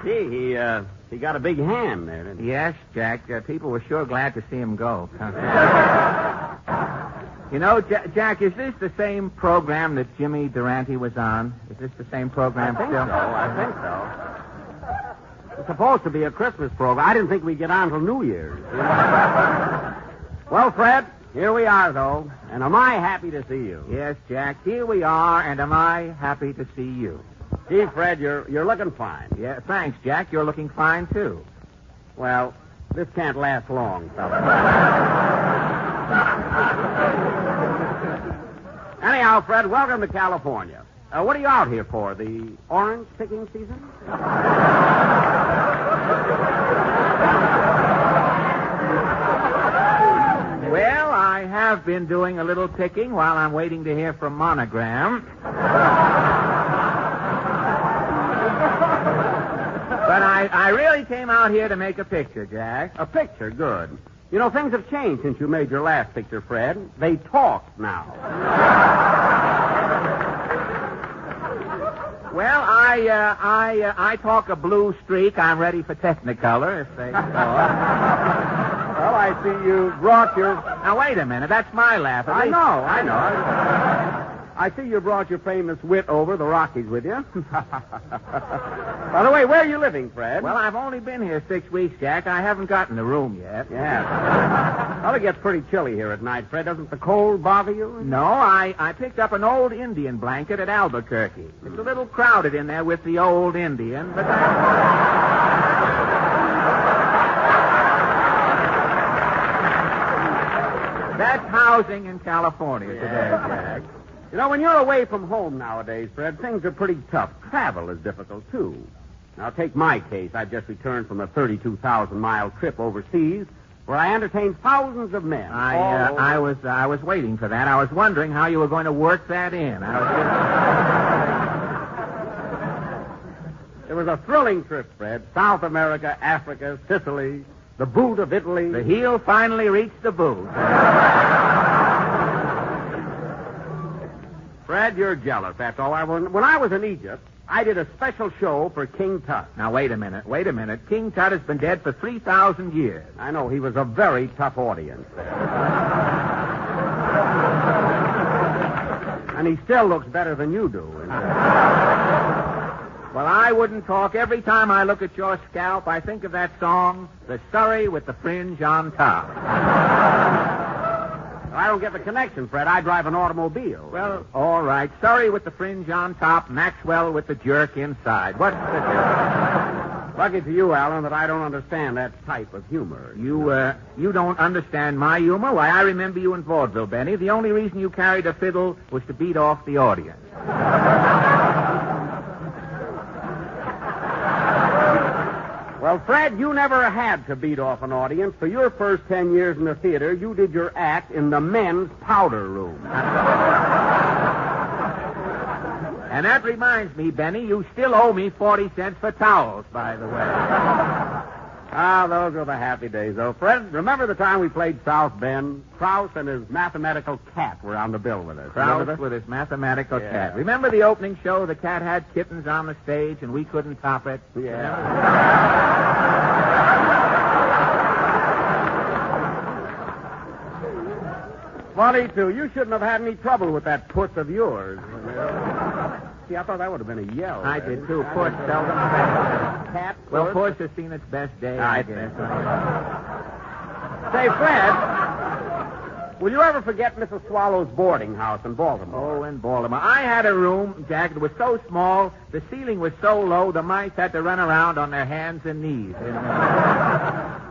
Gee, he got a big hand there, didn't he? Yes, Jack. People were sure glad to see him go. You know, Jack, is this the same program that Jimmy Durante was on? Is this the same program still? I think so. It's supposed to be a Christmas program. I didn't think we'd get on till New Year's. Well, Fred, here we are, though. And am I happy to see you? Yes, Jack, here we are, and am I happy to see you. Gee, Fred, you're looking fine. Yeah, thanks, Jack. You're looking fine, too. Well, this can't last long, fella. Anyhow, Fred, welcome to California. What are you out here for? The orange picking season? Well, I have been doing a little picking while I'm waiting to hear from Monogram. But I really came out here to make a picture, Jack. A picture? Good. You know, things have changed since you made your last picture, Fred. They talk now. Well, I talk a blue streak. I'm ready for Technicolor, if they talk. Well, I see you brought your... Now, wait a minute. That's my laugh. I know. I see you brought your famous wit over the Rockies with you. By the way, where are you living, Fred? Well, I've only been here 6 weeks, Jack. I haven't gotten a room yet. Yeah. Well, it gets pretty chilly here at night, Fred. Doesn't the cold bother you? No, I picked up an old Indian blanket at Albuquerque. It's a little crowded in there with the old Indian, but that's housing in California today, Jack. You know, when you're away from home nowadays, Fred, things are pretty tough. Travel is difficult, too. Now, take my case. I've just returned from a 32,000-mile trip overseas where I entertained thousands of men. I was waiting for that. I was wondering how you were going to work that in. It was a thrilling trip, Fred. South America, Africa, Sicily, the boot of Italy. The heel finally reached the boot. Fred, you're jealous, that's all. When I was in Egypt, I did a special show for King Tut. Now, wait a minute. King Tut has been dead for 3,000 years. I know. He was a very tough audience there. And he still looks better than you do. Well, I wouldn't talk. Every time I look at your scalp, I think of that song, The Surrey with the Fringe on Top. I don't get the connection, Fred. I drive an automobile. Well, all right. Surrey with the fringe on top, Maxwell with the jerk inside. What's the difference? Lucky for you, Alan, that I don't understand that type of humor. You don't understand my humor? Why, I remember you in vaudeville, Benny. The only reason you carried a fiddle was to beat off the audience. Well, Fred, you never had to beat off an audience. For your first 10 years in the theater, you did your act in the men's powder room. And that reminds me, Benny, you still owe me 40 cents for towels, by the way. Those were the happy days, though. Fred, remember the time we played South Bend? Krause and his mathematical cat were on the bill with us. Krause with his mathematical cat. Remember the opening show? The cat had kittens on the stage, and we couldn't top it? Yeah. Funny, too. You shouldn't have had any trouble with that puss of yours. See, I thought that would have been a yell. I did, too. Puss seldom best. Cat, well, Puss has seen its best day, I guess. Say, Fred, will you ever forget Mrs. Swallow's boarding house in Baltimore? Oh, in Baltimore. I had a room, Jack, that was so small, the ceiling was so low, the mice had to run around on their hands and knees.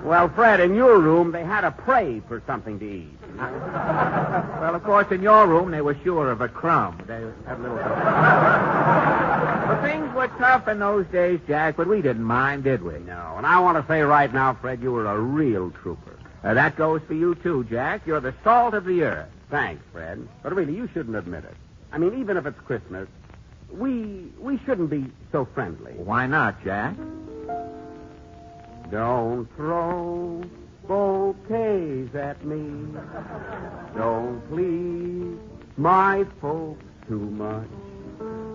Well, Fred, in your room, they had to pray for something to eat. Well, of course, in your room, they were sure of a crumb. They had a little... But things were tough in those days, Jack, but we didn't mind, did we? No, and I want to say right now, Fred, you were a real trooper. That goes for you, too, Jack. You're the salt of the earth. Thanks, Fred. But really, you shouldn't admit it. I mean, even if it's Christmas, we shouldn't be so friendly. Why not, Jack? Don't throw bouquets at me. Don't please my folks too much.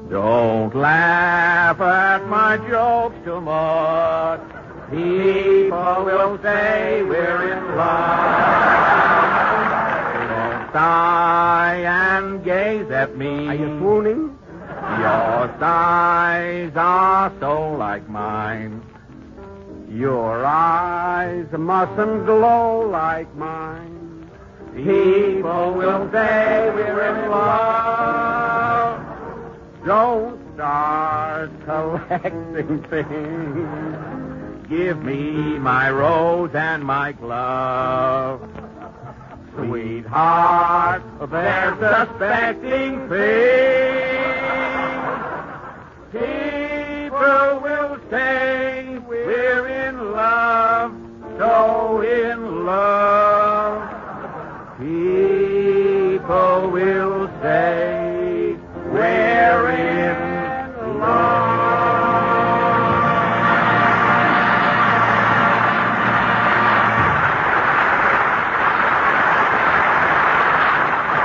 Don't laugh at my jokes too much. People will say we're in love. Don't sigh and gaze at me. Are you swooning? Your sighs are so like mine. Your eyes mustn't glow like mine. People will say we're in love. Don't start collecting things. Give me my rose and my glove. Sweetheart, they're suspecting things. People will say